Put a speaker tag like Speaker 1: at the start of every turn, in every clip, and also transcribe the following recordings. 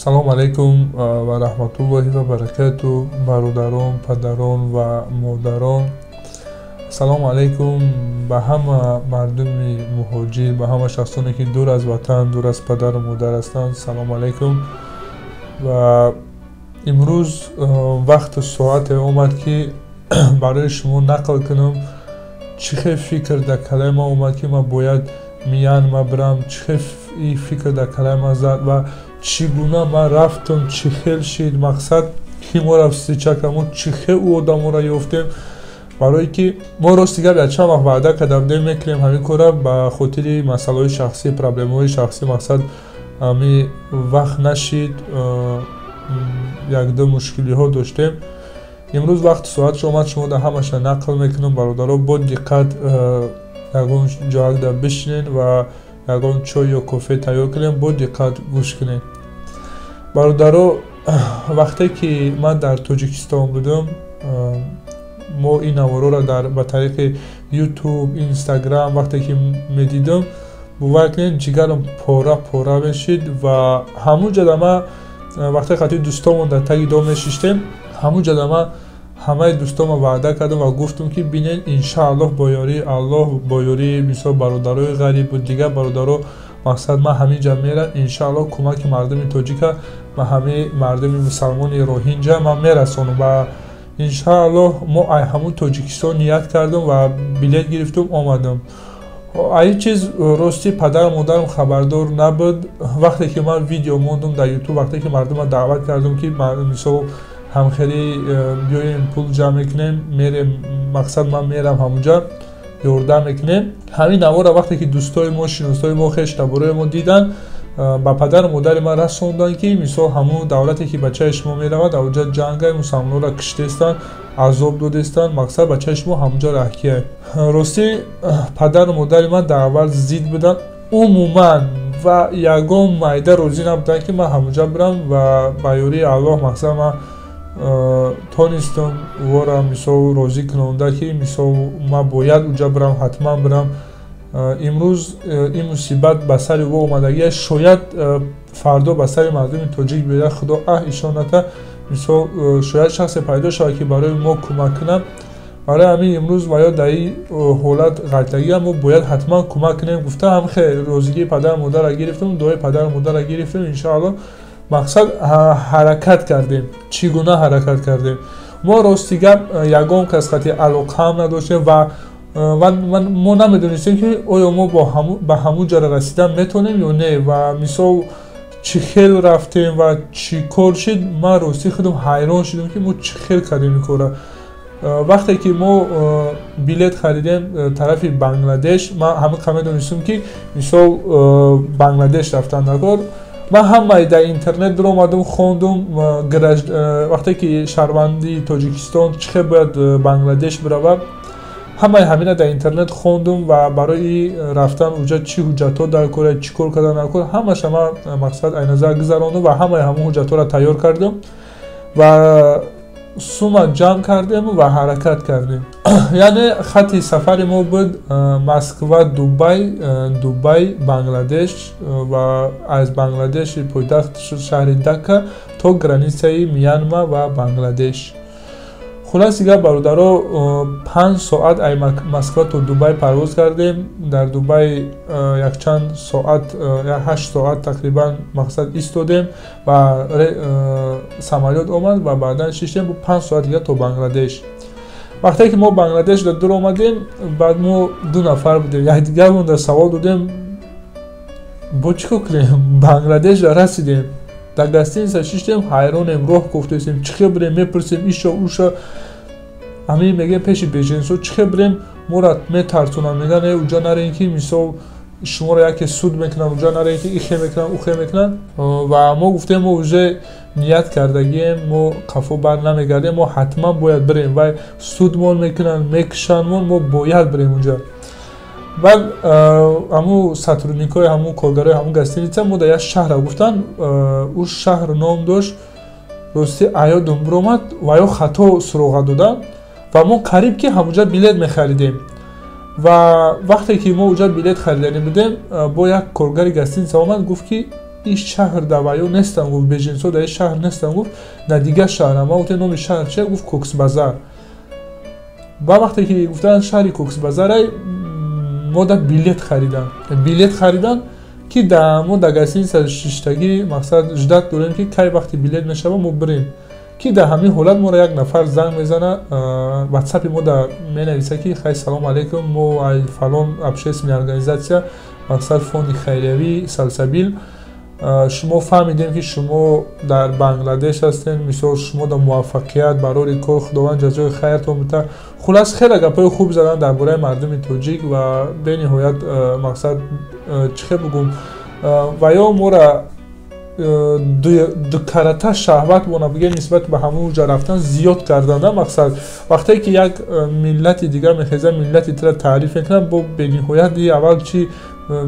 Speaker 1: салому алайкум ва раҳматуллоҳи ва баракату бародарон, падарон ва модарон. Салому алайкум ба ҳама мардуми муҳоҷир, ба ҳама шахсоне ки дур аз ватан, дур аз падару модар ҳастанд. Салому алайкум. Ва имрӯз вақту соате омад ки барои шумо нақл кунам чӣ хел фикр дар калаи ман омад ки ман бояд Мянма бирам, чӣ хел фикр дар калаи ман зад ва чӣ гуна ман рафтам, чӣ хел шид мақсад ки моро встреча кардем, чӣ хел у одаморо ёфтем. барое ки мо рости гап якчанд вақт ваъда карда будем мекунем ҳамин кора ба хотири масъалаҳои шахсӣ, проблемаҳои шахсӣ, мақсад ҳамин вақт нашид, якду мушкилиҳо доштем. имрӯз вақту соатш омад, шумо дар ҳамаша нақл мекунам. бародаро бо диққат ягон ҷоякда бишинед ва ягон чой ё кофе тайёр кунем, бо диққат гӯш кунед. бародаро, вақте ки ман дар Тоҷикистон будам, мо ин навороро ба тариқи YouTube, Instagram вақте ки медидам, бовар кунед ҷигарам пора мешид ва ҳамунҷода ман вақте хати дӯстонмон дар таги дом мешиштем, ҳамунҷода ман ҳамаи дӯстонам ваъда кардам ва гуфтам ки бинед иншааллоҳ бо ёрии Аллоҳ, бо ёрии мисол бародарои ғарибу дигар бародаро, мақсад ман ҳаминҷа мерам, иншааллоҳ кӯмаки мардуми тоҷика ва ҳамаи мардуми мусалмони роҳинҷа ман мерасонам ва иншааллоҳ мо ай ҳамун Тоҷикистон ният кардам ва билет гирифтам, омадам. ай чиз рости падару модарам хабардор набуд. вақте ки ман видео мондам дар YouTube, вақте ки мардума даъват кардам ки мисол ҳамхелӣ биёем пул ҷамъ мекунем, мерем, мақсад ман мерам ҳамунҷа ёрдам мекунем. ҳамин навора вақте ки дӯстои мо, шиносои мо, хештаборои мо дидан, ба падару модари ман расонданд ки мисол ҳамун давлате ки бачаи шумо меравад, авҷа ҷангай мусалмонро киштестанд, азоб додестанд, мақсад бачаи шумо ҳамунҷа раҳкияй. рости падару модари ман дар аввал зид буданд, умуман ва ягон майда розӣ набуданд ки ман ҳамунҷа бирам ва ба ёрии Аллоҳ мақсад ман тонистам вора мисол розӣ кунонда ки мисол ман бояд уҷа бирам, ҳатман бирам. имрӯз ин мусибат ба сари во омадагиаш, шояд фардо ба сари мардуми тоҷик биёяд, худо ишон нада, мисол шояд шахсе пайдо шавад ки барои мо кӯмак кунад. барои ҳамин имрӯз ва ё дар ин ҳолат ғалтагиам мо бояд ҳатман кӯмак кунем. гуфта ҳамхе розигии падару модарро гирифтем, дуои падару модарро гирифтем, иншааллоҳ мақсад ҳаракат кардем. чӣ гуна ҳаракат кардем? мо рости гап ягон кас хати алоқаам надоштем ва мо намедонистем ки оё мо ба ҳамун ҷара расидан метавонем ё не, ва мисол чӣ хел рафтем ва чӣ кор шид. ман рости худам ҳайрон шудам ки мо чӣ хел кардем ин кора. вақте ки мо билет харидем тарафи Бангладеш, ман ҳамиқа медонистам ки мисол Бангладеш рафтан дар кор. ман ҳамаи дар интернет диромадам, хондум вақте ки шаҳрвандии Тоҷикистон чӣ хел бояд Бангладеш биравад, ҳамаи ҳамина дар интернет хондум ва барои рафтан уҷа чӣ ҳуҷҷатҳо дар кора, чӣ кор кардан дар кор, ҳамаша ман мақсад айназар гузарондам ва ҳамаи ҳамун ҳуҷҷатҳоро тайёр кардам ва сума ҷамъ кардем ва ҳаракат кардем. яъне хати сафари мо буд Москва, Дубай, Бангладеш ва аз Бангладеши пойтахт шаҳри Дака то границаи Мянма ва Бангладеш. хулоси гап бародаро, 5 соат аз Москва то Дубай парвоз кардем. дар Дубай якчанд соат, 8 соат тақрибан мақсад истодем ва самолёт омад ва баъдан шиштем 5 соат дига то Бангладеш. вақте ки мо Бангладеш дар дур омадем, баъд мо 2 нафар будем, якдигармон дар савол додем бо чӣ кор кунем, Бангладеш расидем, дар гостиница шиштем, ҳайронем, роҳ кофтаистем, чӣ хел бирем, мепурсем иша уша, ҳамин мегӯем пеши беженсо чӣ хел бирем, моро метарсонанд, мегӯянд уҷа нарем ки мисол шуморо яке суд мекунанд, уҷа нарем ки ихе мекунанд, ухе мекунанд. ва мо гуфтем мо уже ният кардагием, мо қафо бар намегардем, мо ҳатман бояд бирем, вай судмон мекунанд, мекушандмон, мо бояд бирем унҷа. баъд ҳамун сотрудникои ҳамун коргарои ҳамун гостиница мо дар як шаҳрро гуфтанд, ӯ шаҳр ном дошт, рости аёдам биромад ва ё хато суроға доданд ва мо қариб ки ҳамунҷа билет мехаридем. ва вақте ки мо уҷа билет харидани будем, бо як коргари гостиница омад, гуфт ки این شهر دوایو نستم گفت بجنسو در شهر نستم گفت نه دیگه شهر ما گفت نام شهر چه گفت کوکس بازار و وقتی که گفتن شهر کوکس بازار ما دا بلیت خریدن که در ما در گستین ششتگی مقصد جدت داریم که کی وقتی بلیت نشه ما بریم که در همین حالت ما را یک نفر زنگ میزنه واتساپ ما در مینویسه که خیلی سلام علیکم ما فلان общественная организация مقصد فوند خیریوی سلسبیل شما فهمیدیم که شما در بنگلادش هستین مثلا شما در موفقیت برای کار خداوند جزای خیرتون بده خلاص خیلی گپای خوب زدن درباره مردم تاجیک و به نهایت مقصد چه بگم و یا ما را دو کرته شهوت بگه نسبت به همون جا رفتن زیاد کردن مقصد وقتی که یک ملت دیگر میخیزه ملتی تر تعریف میکنن با به نهایت اول چی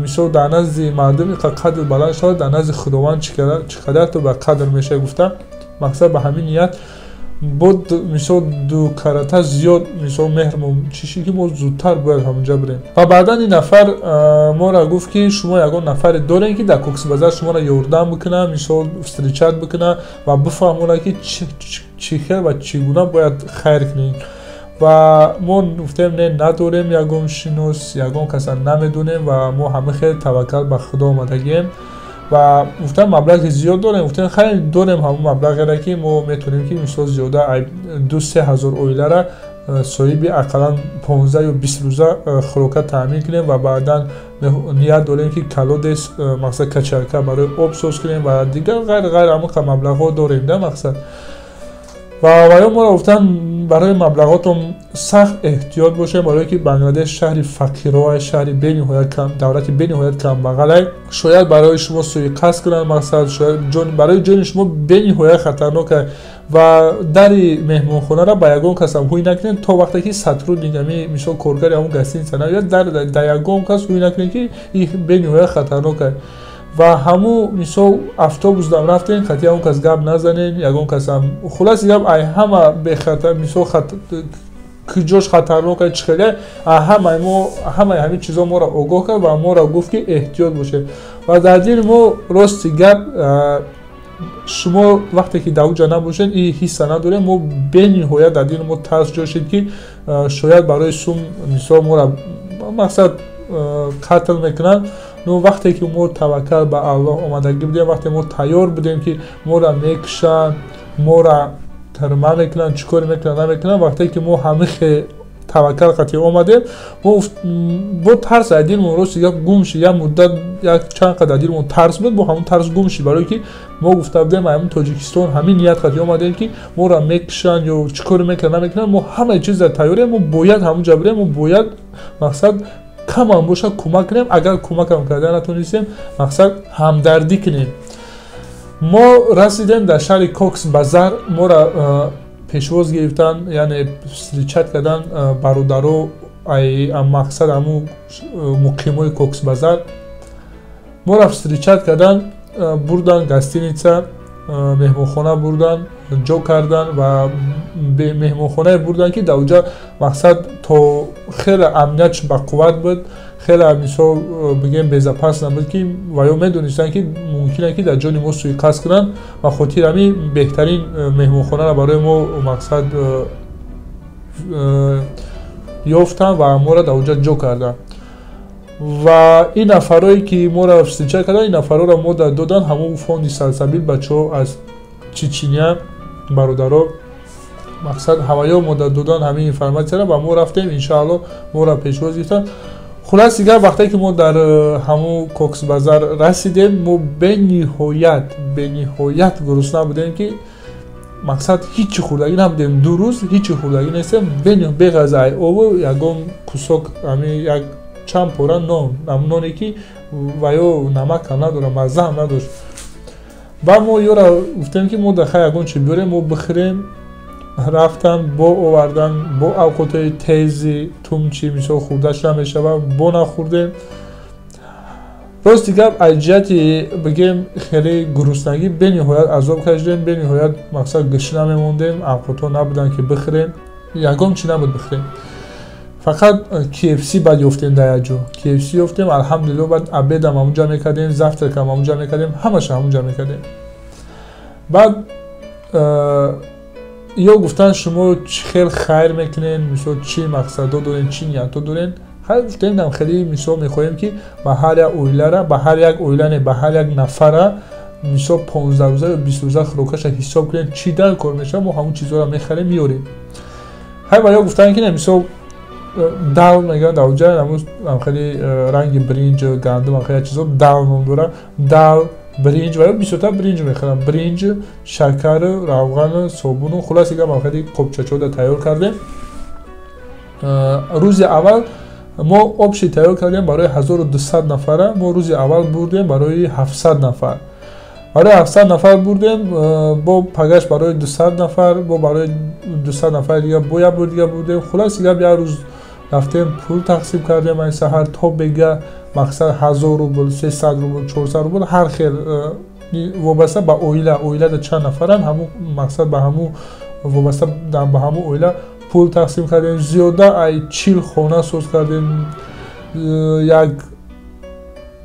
Speaker 1: میشه در نزد مردم قدر بلند شد در نزد خداوند چقدر تو به قدر میشه گفتن مقصد به همین نیت بود میشه دو کرته زیاد میشه مهرمون چیشی که ما زودتر باید همونجا بریم و بعدا این نفر ما را گفت که شما یگان نفر دارین که در کوکس بازار شما را یاردم بکنه میشه استریچت بکنه و بفهمونه که چی خیر و چگونه باید خیر کنین و ما گفتیم نه نداریم یگان شناس یگان کسا نمیدونیم و ما همه خیلی توکل به خدا آمدگیم و گفتم مبلغ زیاد داریم گفتم خیلی داریم همون مبلغی را که ما میتونیم که مثلا زیاده 2-3 هزار اویله را صاحب اقلا 15 یا 20 روزه خوراک تامین کنیم و بعدا نیت داریم که کلودس مقصد کچرکه برای آب سوز کنیم و دیگر غیر همون مبلغ ها داریم ده مقصد و ما را گفتن برای مبلغاتون سخت احتیاط باشه برای که بنگلادش شهری فقیره شهری بین‌نهایت کم دولتی بین‌نهایت کم بغله شاید برای شما سوی قصد کنن مقصد شاید برای جان شما بین‌نهایت خطرناکه و در مهمانخانه را با یگان کس هم هوی نکنین تا وقتی که سطرو دیگه میشه کارگر همون گستین سنه یا در یگان کس هوی نکنین که این بین‌نهایت خطرناکه و همو میسو اتوبوس دم رفتین خاطی اون کس گپ نزنین یگان کس هم خلاص گپ ای همه به خطر میسو کجاش خطرناکه چخله همین چیزا ما را آگاه کرد و ما را گفت که احتیاط باشه و در دین ما راستی گپ شما وقتی که در اونجا نباشین این حس نداره ما به نهایت در دین ما ترس جاشید که شاید برای سوم میسو ما را مقصد قتل میکنن نو وقتی که ما توکل به الله آمدگی بدیم وقتی ما تیار بودیم که ما را میکشن ما را ترمه میکنن چیکار میکنن نمیکنن وقتی که ما همه توکل قطعی آمدیم ما با ترس عدیل ما روز یک گم شد یک مدت یک چند قدر عدیل ما ترس بود با همون ترس گم شد برای که ما گفته بودیم همون تاجیکستان همین نیت قطعی آمدیم که ما را میکشن یا چیکار میکنن نمیکنن ما همه چیز در تیاره ما باید همونجا بریم ما باید مقصد کم هم باشه کمک کنیم اگر کمک هم کرده نتونستیم مقصد همدردی کنیم ما رسیدیم در شهر کوکس بازار ما را پیشواز گرفتن یعنی استریچت کردن برادرو مقصد همون مقیمای کوکس بازار ما را استریچت کردن بردن گستینیچه مهمانخانه بردن جو کردن و به مهمانخانه بردن که در اونجا مقصد تا خیلی امنیتش با قوت بود خیلی مثلا بگیم بزاپاس نبود که و یا میدونستن که ممکنه که در جان ما سوی قصد کنن و خاطر همین بهترین مهمانخانه را برای ما مقصد یافتن و ما را در اونجا جو کردن و این نفرایی که ما را استیچه کردن این نفرها را ما دادن همون فوند سلسبیل بچه ها از چچینیا برادرها مقصد هوایی ما دادن همین اینفرماسیون را و ما رفتیم انشاءالله ما را پیشواز گرفتن خلاص دیگر وقتی که ما در همون کوکس بازار رسیدیم ما به نهایت گرسنه بودیم که مقصد هیچ خوردگی نبودیم 2 روز هیچ خوردگی نیستیم به غذای او یگان کوسک همین یک چند پوره نانی که و یا نمک هم نداره مزه هم نداشت و ما یورا گفتیم که ما دخواه یگان چی بیاریم ما بخوریم رفتن با آوردن با اوقات تیزی تومچی میشه خوردش نمیشه و با نخوردیم راست دیگه عجیتی بگیم خیلی گرسنگی به نهایت عذاب کشیدیم به نهایت مقصد گشنه میموندیم اوقات نبودن که بخوریم یگان چی نبود بخوریم فقط KFC بعد یافتیم در جا KFC یافتیم الحمدلله بعد عبیدم همونجا میکردیم زفترکم همونجا میکردیم همش همونجا میکردیم بعد یا گفتن شما خیلی خیر میکنین مثلا چی مقصد دارین چی نیت دارین خیلی گفتیم خیلی مثلا میخوایم که به هر یک اویله را به هر یک اویله نه به هر یک نفر مثلا 15 روزه یا 20 روزه خوراکش حساب کنین چی در کار میشه ما همون چیزا رو میخریم میاریم خیلی برای گفتن که مثلا دال میگن در اونجا خیلی رنگ برنج گندم خیلی چیزا دال نام داره دال برنج و یا بیشتر برنج میخرم برنج شکر روغن صابون و خلاص دیگه ما خیلی قبچه‌چو تیار کردیم روز اول ما آبشی تیار کردیم برای 1200 نفره ما روز اول بردیم برای 700 نفر برای 700 نفر بردیم با پگش برای 200 نفر با برای 200 نفر دیگه بویا بردیم خلاص دیگه بیا روز رفتیم پول تقسیم کردیم این سحر تا بگه مقصد 1000 روبل 300 روبل 400 روبل هر خیل وابسته به اویله در چند نفرن همون مقصد به همون وابسته به همون اویله پول تقسیم کردیم زیاده ای 40 خانه سوز کردیم یک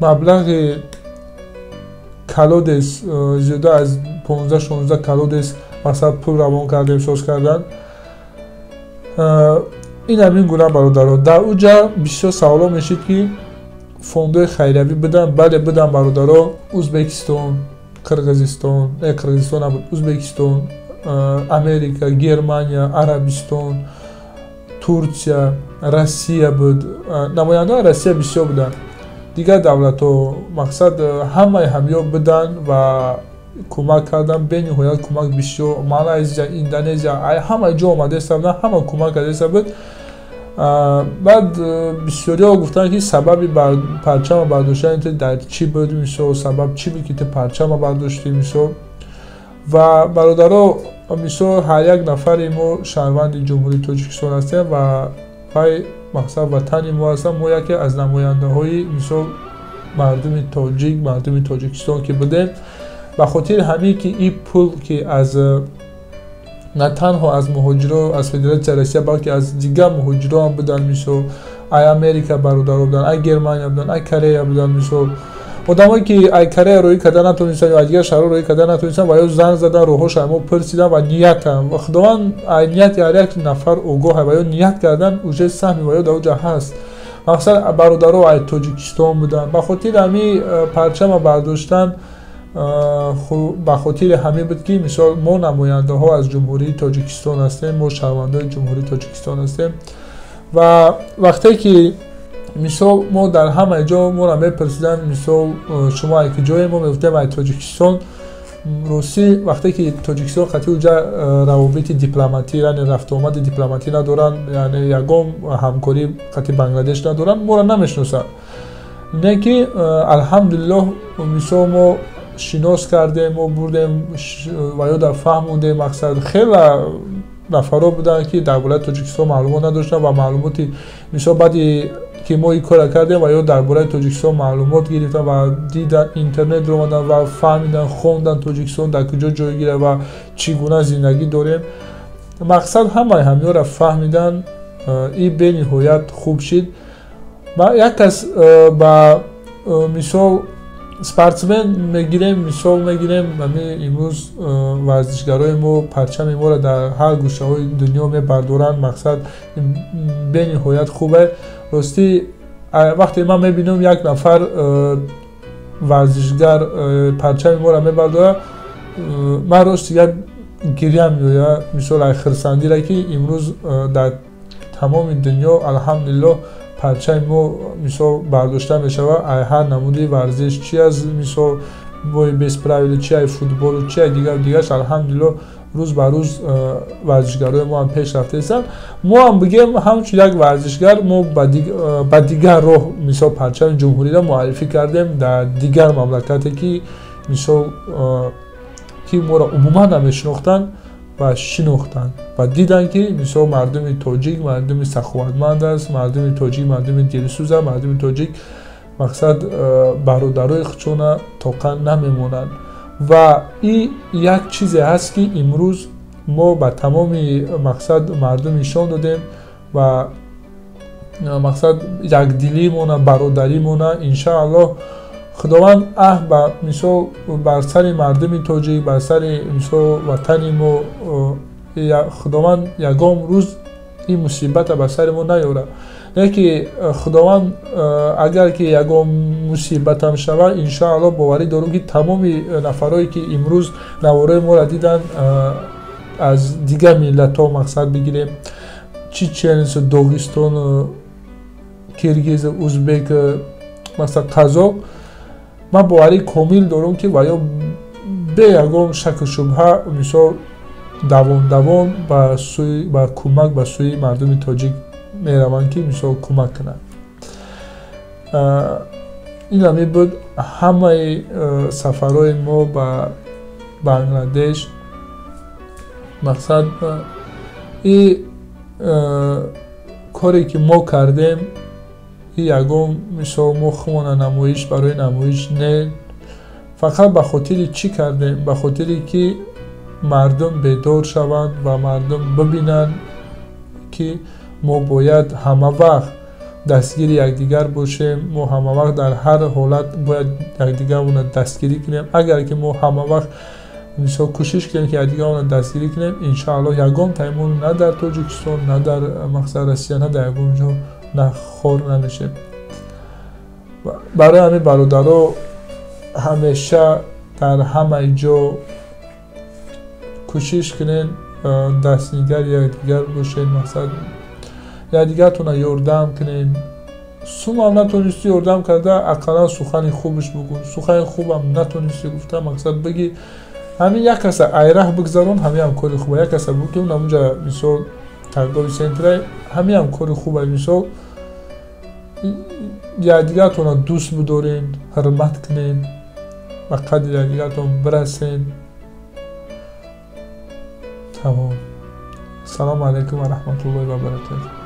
Speaker 1: مبلغ کلودس زیاده از 15-16 کلودس مقصد پول روان کردیم سوز کردن این همین گونه برادرها در اونجا بسیار سوالا میشید که فوندای خیریوی بدن بله بدن برادرها ازبکستان قرقیزستان نبود ازبکستان امریکا گرمانیا عربستان ترکیه روسیه بود نماینده روسیه بسیار بودن دیگر دولت ها مقصد همه همیا بدن و کمک کردن به نهایت کمک بسیار مالزیا اندونزیا همه جا آمده است همه کمک کرده است بود بعد بسیاری ها گفتن که سبب پرچم برداشتن در چی بود میشه سبب چی بود که پرچم برداشتی میشه و برادرها میشه هر یک نفر ما شهروند جمهوری تاجیکستان هستیم و پای مقصد وطن ما هستیم ما یکی از نماینده های میشه مردم تاجیکستان که بودیم به خاطر همین که این پول که از نه تنها از مهاجران از فدراسیون روسیه بلکه از دیگر مهاجران هم بدن میشه ای امریکا برادرها بدن ای گرمانیا بدن ای کره بدن میشه آدمایی که ای کره روی کردن نتونستن یا دیگر شهر روی کردن نتونستن و یا زنگ زدن روحش ما پرسیدن و نیت هم و خداوند نیت هر یک نفر اوگاه و یا نیت کردن اوجه سهمی و یا در اونجا هست مثلا برادرها ای تاجیکستان بودن به خاطر همین پرچم برداشتن به خاطر همین بود که مثال ما نماینده ها از جمهوری تاجیکستان هستیم ما شهروندان جمهوری تاجیکستان هستیم و وقتی که مثال ما در همه جا ما را میپرسیدن مثال شما ای که جای ما میگفتیم ای تاجیکستان روسی وقتی که تاجیکستان خطی اونجا روابط دیپلماتی یعنی رفت آمد دیپلماتی ندارن یعنی یگام همکاری خطی بنگلادش ندارن ما را نمیشناسن نه که الحمدلله مثال ما شناس کردیم و بردیم و یا در فهموندیم مقصد خیلی نفرها بودن که در ولایت تاجیکستان معلومات نداشتن و معلوماتی مثلا بعدی که ما این کار کردیم و یا در ولایت تاجیکستان معلومات گرفتن و دیدن اینترنت رو اومدن و فهمیدن خوندن تاجیکستان در کجا جایگیره و چگونه زندگی داریم مقصد همه همینا را فهمیدن این به نهایت خوب شد و یک کس با مثال سپورتسمن میگیریم مثال میگیریم امروز ورزشگرای ما پرچم ما را در هر گوشه های دنیا میبردارن مقصد به نهایت خوبه راستی وقتی من میبینم یک نفر ورزشگر پرچم ما را میبرداره من راستی یک گریم میاد مثال خرسندی را که امروز در تمام دنیا الحمدلله پرچم ما مثال برداشته میشه و هر نمودی ورزش چی از مثال بای بیس پراویل چی ای فوتبال چی ای دیگرش الحمدلله روز به روز ورزشگرای ما هم پیش رفته هستن ما هم بگیم همچون یک ورزشگر ما با دیگر راه مثال پرچم جمهوری را معرفی کردیم در دیگر مملکتی که مثال که ما را عموما نمیشناختن و شناختن و دیدن که مثلا مردم تاجیک مردم سخاوتمند است مردم تاجیک مردم دلسوز است مردم تاجیک مقصد برادرای خودشون طاقت نمیمونن و این یک چیزی هست که امروز ما به تمام مقصد مردم نشان دادیم و мақсад якдилӣ мона, бародарӣ мона. Иншааллоҳ худованд аҳд ба мисол бар сари мардуми тоҷик, бар сари мисол ватани мо худованд ягон рӯз ин мусибата ба сари мо наёрад. яке худованд агар ки ягон мусибатам шавад, иншааллоҳ боварӣ дорум ки тамоми нафарое ки имрӯз навораи моро диданд аз дигар миллатҳо мақсад бигирем, чеченец, Догистон, Киргиз, Узбек, масалан Қазоқ, ман боварии комил дорум ки ва ё бе ягон шаку шубҳа мисол давон ба кӯмак ба сӯи мардуми тоҷик мераванд ки мисол кӯмак кунанд. ин ҳамин буд ҳамаи сафарҳои мо ба Бангладеш. мақсад ин коре ки мо кардем, ин ягон мисол мо хумона намоиш барои намоиш не, фақат ба хотири чӣ кардем? Ба хотире ки мардум бедор шаванд ва мардум бибинанд ки мо бояд ҳама вақт дастгири якдигар бошем, мо ҳама вақт дар ҳар ҳолат бояд якдигарро дастгирӣ кунем. агар ки мо ҳама вақт мисол кӯшиш кунем ки якдигарро дастгирӣ кунем, иншааллоҳ ягон таймон на дар Тоҷикистон, на дар мақсад Россия, на дар ягон ҷо на хор намешем. барои ҳамин бародаро ҳамеша дар ҳамаи ҷо кӯшиш кунем дастнигари якдигар бошем, мақсад якдигартона ёрдам кунем. сумам натонистӣ ёрдам карда, ақаллан сухани хубаш бигӯ. сухани хубам натонистӣ гуфта, мақсад бигӣ ҳамин як каса айраҳ бигзарон, ҳамиам кори хуба. як каса бигӯ ки намунҷа мисол торгови центра, ҳамиам кори хуба. мисол якдигартона дӯст бидорен, ҳурмат кунен, ба қадри якдигартон бирасен. тамом. ассалому алайкум ва раҳматуллоҳи ва баракатуҳ.